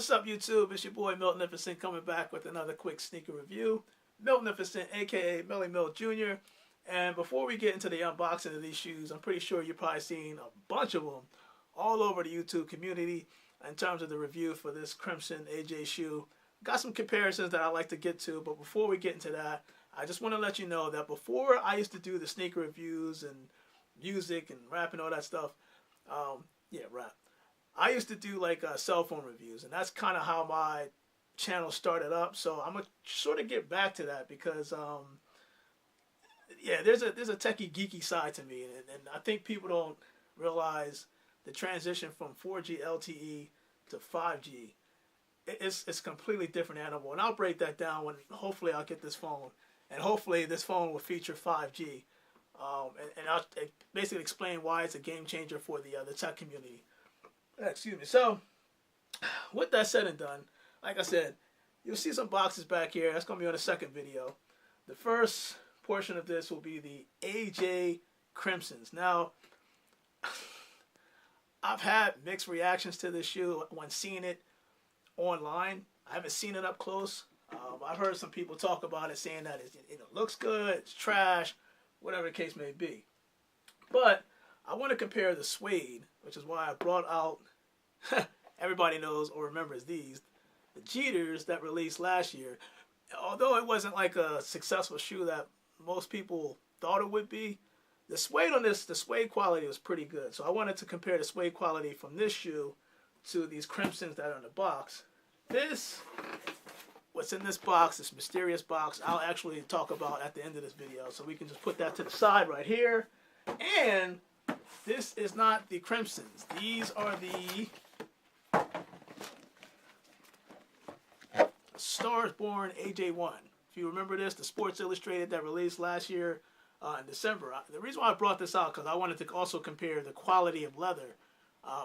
What's up, YouTube? It's your boy Miltnificent coming back with another quick sneaker review. Miltnificent, aka Millie Milt Jr. And before we get into the unboxing of these shoes, I'm pretty sure you've probably seen a bunch of them all over the YouTube community in terms of the review for this Crimson AJ shoe. Got some comparisons that I like to get to, but before we get into that, I just want to let you know that before I used to do the sneaker reviews and music and rap and all that stuff, rap. I used to do like cell phone reviews, and that's kind of how my channel started up. So I'm gonna sort of get back to that because, there's a techie geeky side to me, and I think people don't realize the transition from 4G LTE to 5G. It's a completely different animal, and I'll break that down when hopefully I'll get this phone, and hopefully this phone will feature 5G, and I'll basically explain why it's a game changer for the tech community. Excuse me. So, with that said and done, like I said, you'll see some boxes back here. That's going to be on the second video. The first portion of this will be the AJ Crimsons. Now, I've had mixed reactions to this shoe when seeing it online. I haven't seen it up close. I've heard some people talk about it, saying that it looks good, it's trash, whatever the case may be. But I want to compare the suede, which is why I brought out, everybody knows or remembers these, the Jeters that released last year. Although it wasn't like a successful shoe that most people thought it would be, the suede on this, the suede quality was pretty good. So I wanted to compare the suede quality from this shoe to these Crimsons that are in the box. What's in this box, this mysterious box, I'll actually talk about at the end of this video. So we can just put that to the side right here. And this is not the Crimsons. These are the Stars Born AJ1. If you remember this, the Sports Illustrated that released last year in December. The reason why I brought this out because I wanted to also compare the quality of leather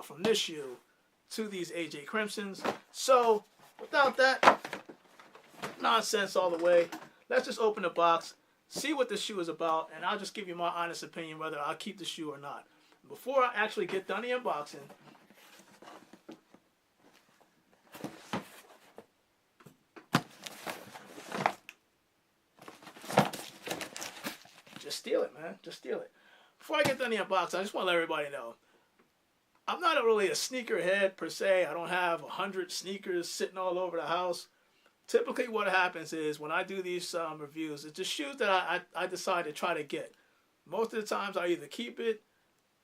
from this shoe to these AJ Crimsons. So without that nonsense all the way, let's just open the box, see what this shoe is about, and I'll just give you my honest opinion whether I'll keep the shoe or not. Before I actually get done the unboxing, just steal it, man. Just steal it. Before I get done the unboxing, I just want to let everybody know, I'm not really a sneakerhead per se. I don't have 100 sneakers sitting all over the house. Typically what happens is when I do these reviews, it's just shoes that I decide to try to get. Most of the times I either keep it,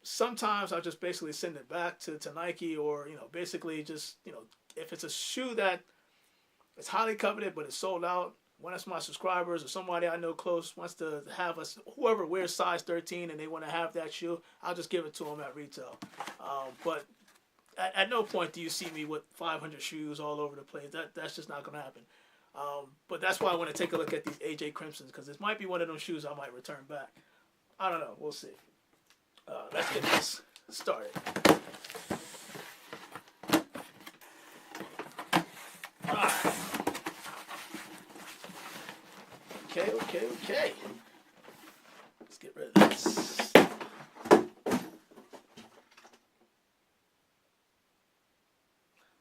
sometimes I'll just basically send it back to Nike, or basically just if it's a shoe that is highly coveted but it's sold out, one of my subscribers or somebody I know close wants to have us, whoever wears size 13 and they want to have that shoe, I'll just give it to them at retail. But at no point do you see me with 500 shoes all over the place. That's just not going to happen. But that's why I want to take a look at these AJ Crimsons, because this might be one of those shoes I might return back. I don't know. We'll see. Let's get this started. Alright. Okay. Let's get rid of this.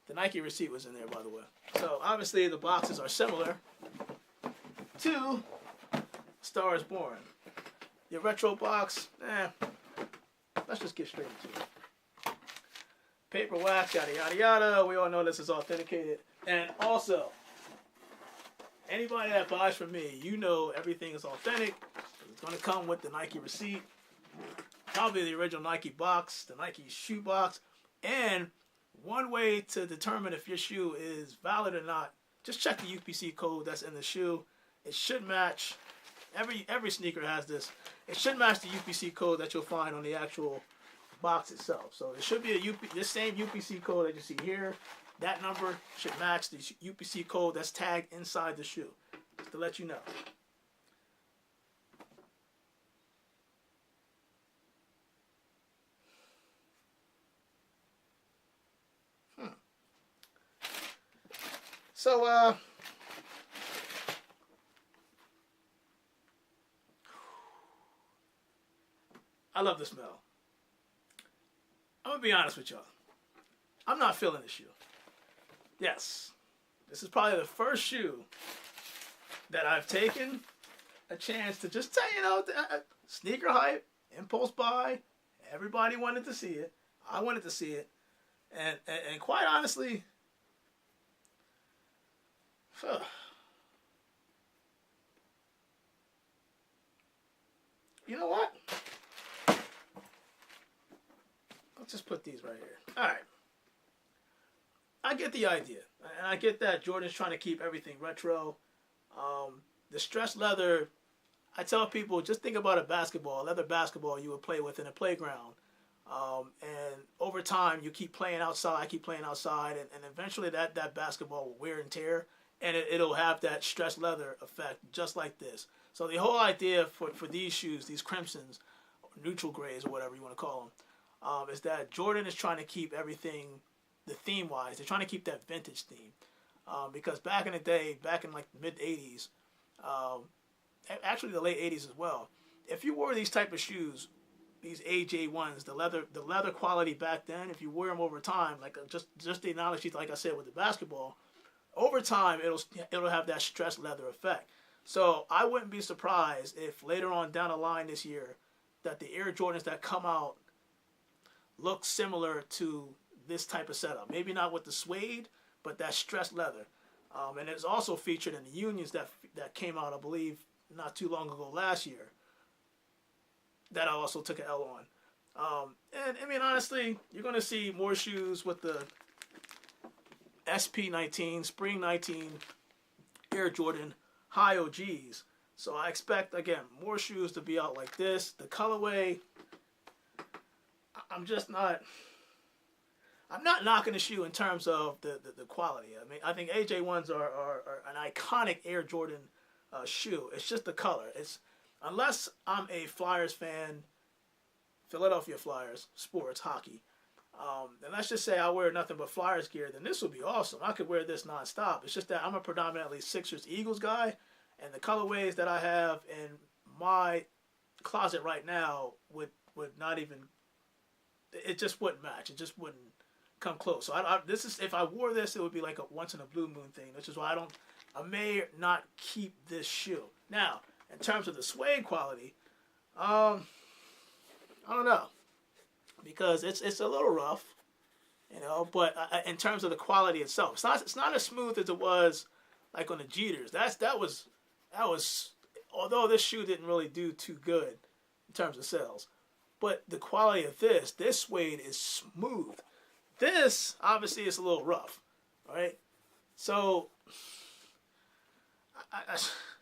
The Nike receipt was in there, by the way. So obviously the boxes are similar to Stars Born. Your retro box, let's just get straight into it. Paper wax, yada yada yada. We all know this is authenticated. And also, anybody that buys from me, you know everything is authentic. It's going to come with the Nike receipt, probably the original Nike box, the Nike shoe box. And one way to determine if your shoe is valid or not, just check the UPC code that's in the shoe. It should match. Every sneaker has this. It should match the UPC code that you'll find on the actual box itself. So it should be this same UPC code that you see here. That number should match the UPC code that's tagged inside the shoe. Just to let you know. So, I love the smell. I'm going to be honest with y'all. I'm not feeling this shoe. Yes, this is probably the first shoe that I've taken a chance to just say, sneaker hype, impulse buy. Everybody wanted to see it. I wanted to see it. And quite honestly, you know what? Let's just put these right here. All right. I get the idea. And I get that Jordan's trying to keep everything retro. The stressed leather, I tell people, just think about a leather basketball you would play with in a playground. And over time, you keep playing outside, and eventually that basketball will wear and tear, and it'll have that stressed leather effect, just like this. So the whole idea for these shoes, these crimsons, neutral grays, or whatever you want to call them, is that Jordan is trying to keep everything, the theme-wise, they're trying to keep that vintage theme. Because back in the day, back in like the mid-'80s, actually the late 80s as well, if you wore these type of shoes, these AJ1s, the leather quality back then, if you wear them over time, like just the analogy, like I said with the basketball, over time it'll have that stressed leather effect. So I wouldn't be surprised if later on down the line this year that the Air Jordans that come out look similar to this type of setup. Maybe not with the suede, but that stressed leather. And it's also featured in the Unions that came out, I believe, not too long ago last year. That I also took an L on. And I mean, honestly, you're going to see more shoes with the SP19, Spring 19, Air Jordan High OGs. So I expect, again, more shoes to be out like this. The colorway, I'm not knocking the shoe in terms of the quality. I mean, I think AJ1s are an iconic Air Jordan shoe. It's just the color. Unless I'm a Flyers fan, Philadelphia Flyers, sports, hockey, and let's just say I wear nothing but Flyers gear, then this would be awesome. I could wear this nonstop. It's just that I'm a predominantly Sixers, Eagles guy, and the colorways that I have in my closet right now would not even, it just wouldn't match. It just wouldn't come close. So if I wore this, it would be like a once in a blue moon thing, which is why I may not keep this shoe. Now, in terms of the suede quality, I don't know, because it's a little rough, But in terms of the quality itself, it's not as smooth as it was like on the Jeters. That was, although this shoe didn't really do too good in terms of sales, but the quality of this suede is smooth. This obviously is a little rough, right? So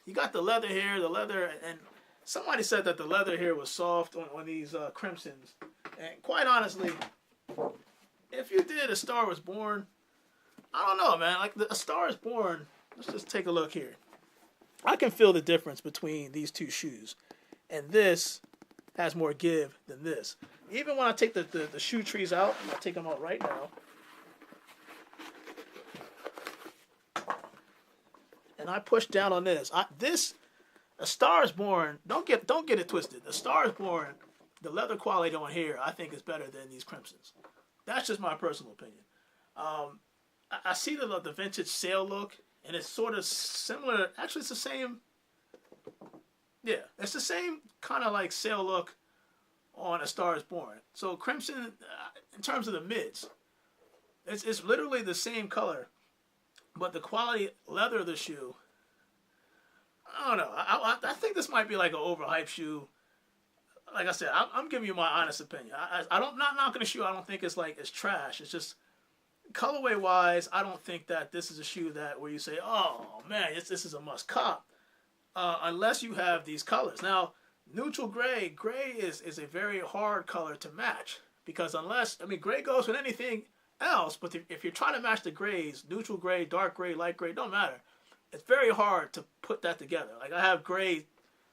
you got the leather here, and somebody said that the leather here was soft on these crimsons. And quite honestly, if you did A Star Was Born, I don't know, man. Like A Star Is Born, let's just take a look here. I can feel the difference between these two shoes. And this has more give than this. Even when I take the shoe trees out, I'm going to take them out right now. And I push down on this. A Star Is Born, don't get it twisted. A Star Is Born, the leather quality on here, I think is better than these crimsons. That's just my personal opinion. I see the vintage sail look, and it's sort of similar. Actually, it's the same. Yeah, it's the same kind of like sail look on A Star Is Born. So crimson, in terms of the mids, it's literally the same color, but the quality leather of the shoe, I don't know. I think this might be like an overhyped shoe. Like I said, I'm giving you my honest opinion. I'm not knocking the shoe. I don't think it's trash. It's just colorway wise, I don't think that this is a shoe where you say, oh man, this is a must cop. Unless you have these colors. Now, neutral gray is a very hard color to match, because gray goes with anything else, but if you're trying to match the grays, neutral gray, dark gray, light gray, don't matter. It's very hard to put that together. Like I have gray,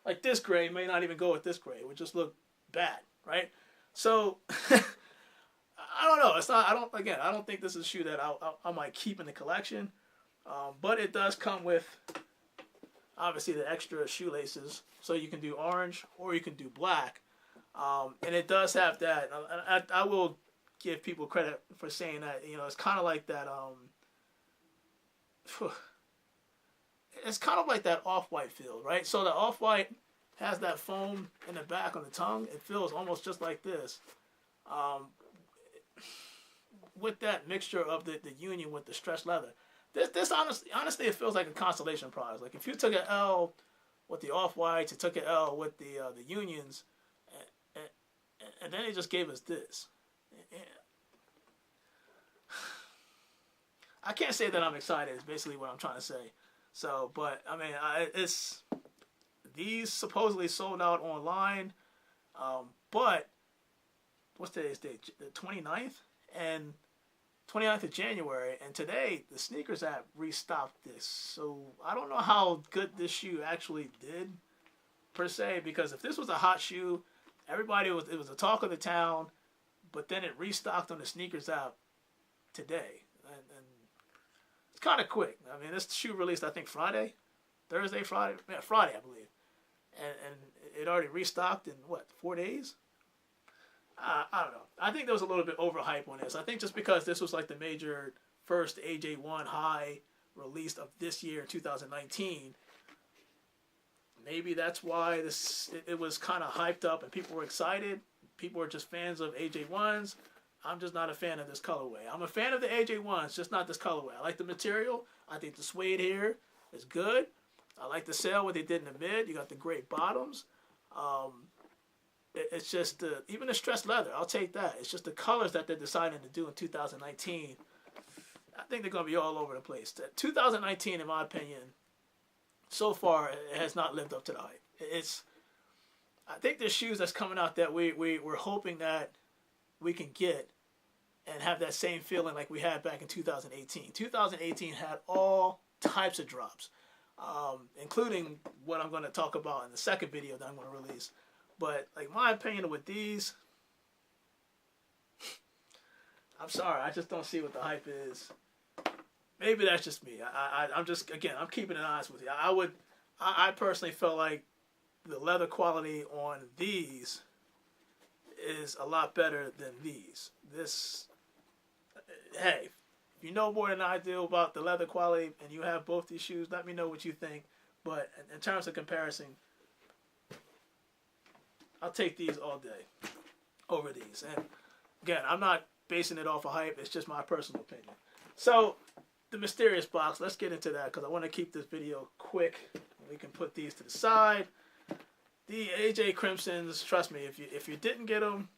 like this gray may not even go with this gray. It would just look bad, right? So I don't know. I don't think this is a shoe that I might keep in the collection. But it does come with obviously the extra shoelaces, so you can do orange or you can do black, and it does have that. I will give people credit for saying that. It's kind of like that it's kind of like that off-white feel, right? So the off-white has that foam in the back on the tongue. It feels almost just like this. With that mixture of the union with the stretched leather. This honestly, it feels like a consolation prize. Like if you took an L with the off-whites, you took an L with the unions, and then they just gave us this. I can't say that I'm excited. Is basically what I'm trying to say. So, but I mean, it's these supposedly sold out online, but what's today's date? The 29th and 29th of January, and today the sneakers app restocked this. So I don't know how good this shoe actually did per se, because if this was a hot shoe, it was the talk of the town, but then it restocked on the sneakers app today, and it's kind of quick. I mean, this shoe released I think Friday, Friday, I believe, and it already restocked in what, 4 days? I don't know. I think there was a little bit overhype on this. I think just because this was like the major first AJ1 high released of this year, 2019, maybe that's why it was kind of hyped up and people were excited. People were just fans of AJ1s. I'm just not a fan of this colorway. I'm a fan of the AJ1s, just not this colorway. I like the material. I think the suede here is good. I like the sale, what they did in the mid. You got the great bottoms. It's just even the stressed leather. I'll take that. It's just the colors that they're deciding to do in 2019. I think they're going to be all over the place. 2019, in my opinion, so far, it has not lived up to the hype. I think there's shoes that's coming out that we're hoping that we can get and have that same feeling like we had back in 2018. 2018 had all types of drops, including what I'm going to talk about in the second video that I'm going to release. But like my opinion with these, I'm sorry, I just don't see what the hype is. Maybe that's just me. I'm just, again, I'm keeping it honest with you. I personally felt like the leather quality on these is a lot better than these. Hey, if you know more than I do about the leather quality and you have both these shoes, let me know what you think. But in terms of comparison, I'll take these all day over these. And again, I'm not basing it off of hype. It's just my personal opinion. So the mysterious box, let's get into that because I want to keep this video quick. We can put these to the side. The AJ Crimsons, trust me, if you didn't get them,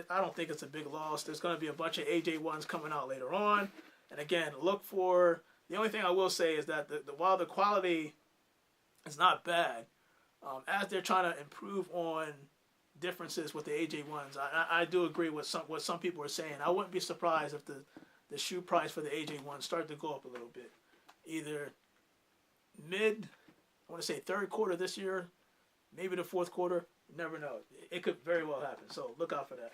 I don't think it's a big loss. There's going to be a bunch of AJ1s coming out later on. And again, look for, the only thing I will say is that while the quality is not bad, as they're trying to improve on differences with the AJ1s, I do agree with what some people are saying. I wouldn't be surprised if the shoe price for the AJ1 started to go up a little bit. Either I want to say third quarter this year, maybe the fourth quarter. You never know. It could very well happen. So look out for that.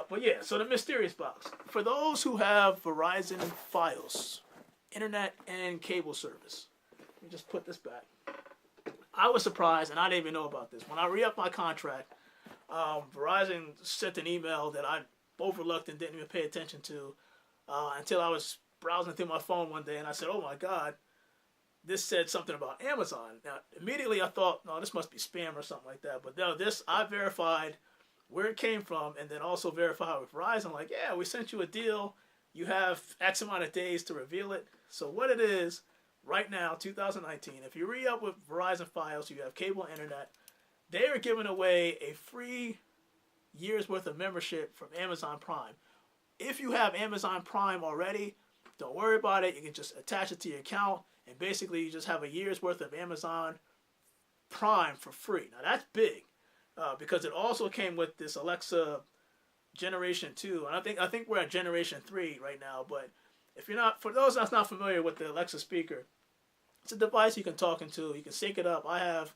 But yeah, so the mysterious box. For those who have Verizon FiOS, internet and cable service. Let me just put this back. I was surprised, and I didn't even know about this. When I re-upped my contract, Verizon sent an email that I overlooked and didn't even pay attention to until I was browsing through my phone one day, and I said, oh my God, this said something about Amazon. Now, immediately I thought, no, this must be spam or something like that. But no, this, I verified where it came from and then also verified with Verizon. Like, yeah, we sent you a deal. You have X amount of days to reveal it. So what it is, right now, 2019, if you re-up with Verizon FiOS, you have cable internet, they are giving away a free year's worth of membership from Amazon Prime. If you have Amazon Prime already, don't worry about it. You can just attach it to your account, and basically you just have a year's worth of Amazon Prime for free. Now that's big because it also came with this Alexa Generation 2, and I think we're at Generation 3 right now. But if you're not, for those that's not familiar with the Alexa speaker, it's a device you can talk into. You can sync it up. I have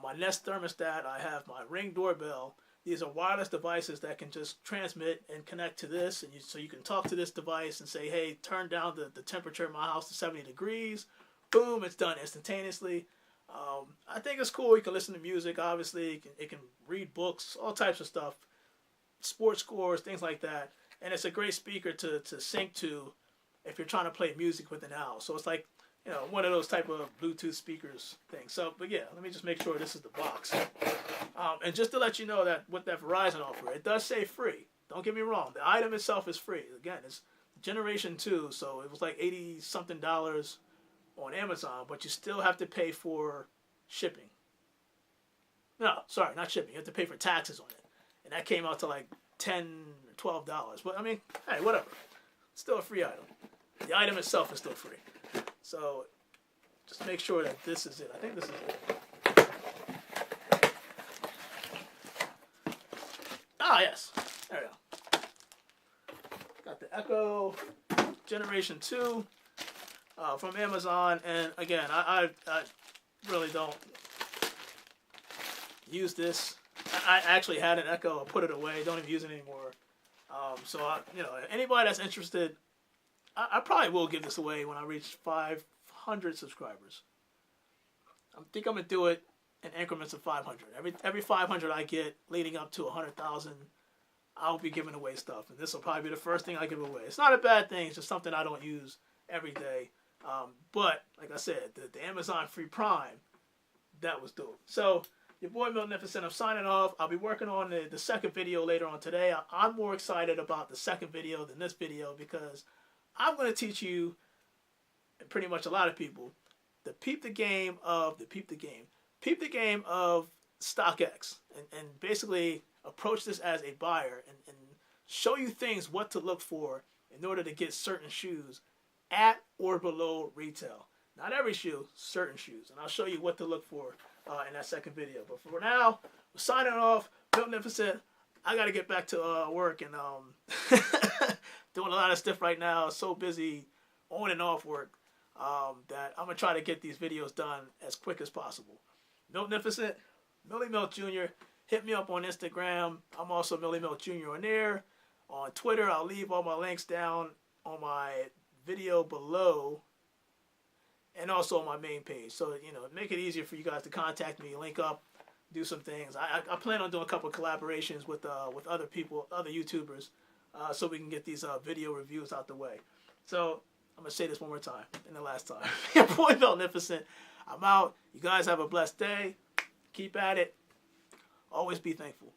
my Nest thermostat. I have my Ring doorbell. These are wireless devices that can just transmit and connect to this, and so you can talk to this device and say, hey, turn down the temperature in my house to 70 degrees. Boom, it's done instantaneously. I think it's cool. You can listen to music, obviously. It can read books, all types of stuff, sports scores, things like that. And it's a great speaker to sync to if you're trying to play music within the house. So it's like, you know, one of those type of Bluetooth speakers things. So, but yeah, let me just make sure this is the box. And just to let you know that with that Verizon offer, it does say free. Don't get me wrong. The item itself is free. Again, it's Generation 2, so it was like $80-something on Amazon, but you still have to pay for shipping. No, sorry, not shipping. You have to pay for taxes on it. And that came out to like $10 or $12. But I mean, hey, whatever. It's still a free item. The item itself is still free. So just make sure that this is it. I think this is it. Ah, yes. There we go. Got the Echo Generation 2 from Amazon. And again, I really don't use this. I actually had an Echo. I put it away. Don't even use it anymore. So, you know, anybody that's interested, I probably will give this away when I reach 500 subscribers. I think I'm going to do it in increments of 500. Every 500 I get leading up to 100,000, I'll be giving away stuff. And this will probably be the first thing I give away. It's not a bad thing. It's just something I don't use every day. But, like I said, the Amazon Free Prime, that was dope. So, your boy Magnificent, I'm signing off. I'll be working on the second video later on today. I'm more excited about the second video than this video because I'm going to teach you, and pretty much a lot of people, peep the game of StockX, and basically approach this as a buyer and show you things what to look for in order to get certain shoes at or below retail. Not every shoe, certain shoes, and I'll show you what to look for in that second video. But for now, we're signing off. Magnificent. I got to get back to work and doing a lot of stuff right now. So busy on and off work that I'm going to try to get these videos done as quick as possible. Magnificent, Millie Milk Jr. Hit me up on Instagram. I'm also Millie Milk Jr. on there. On Twitter, I'll leave all my links down on my video below and also on my main page. So, you know, make it easier for you guys to contact me, link up, do some things. I plan on doing a couple of collaborations with other people, other YouTubers, so we can get these video reviews out the way. So I'm going to say this one more time, and the last time. Your boy Magnificent. I'm out. You guys have a blessed day. Keep at it. Always be thankful.